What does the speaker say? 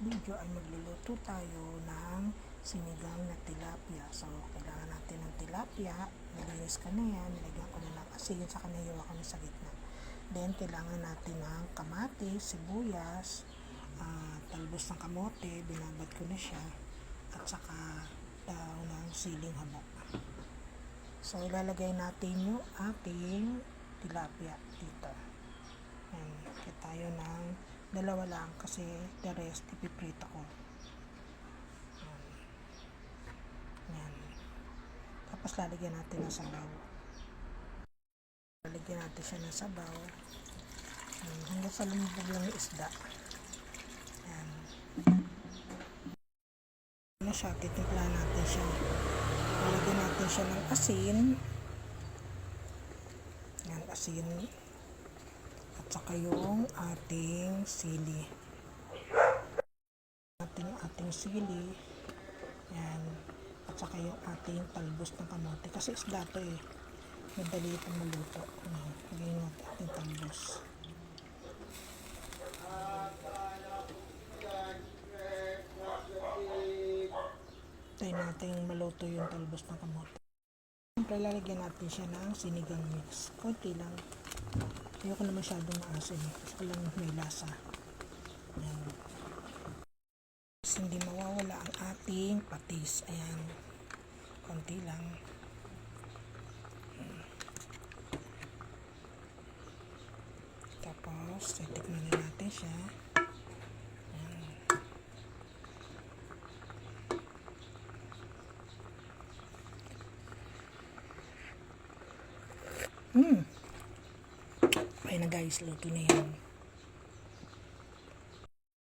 video ay magluluto tayo ng sinigang na tilapia. So, kailangan natin ng tilapia. Nalinis ko na yan. Nilagyan ko na ng asin. Saka nahiwa ko na sa gitna. Then, kailangan natin ng kamatis, sibuyas, talbos ng kamote. Binabad ko na siya. At saka daw ng siling habok. So, ilalagay natin yung ating tilapia dito. Ayan. Kaya tayo ng dalawa lang kasi the rest ipiprito ko. Ayan. Tapos lalagyan natin ng sabaw. Lalagyan natin siya ng sabaw. Hanggang sa lumubog lang yung isda. Ayan. Ano siya? Titimpla natin siya. Lalagyan natin siya ng asin. Ayan, asin. At saka yung ating sili. Ating sili. Ayan. At saka yung ating talbos ng kamote. Kasi isda to eh. Madali itong maluto. Lagyan natin ating talbos. Tayo natin maluto yung talbos ng kamote. Siyempre lalagyan natin siya ng sinigang mix. Konti lang. Ayoko na masyadong maasin. Gusto lang may lasa. Ayan. Tapos hindi mawawala ang ating patis. Ayan. Konti lang. Tapos, titikman na natin siya. Okay na guys, luto na yan.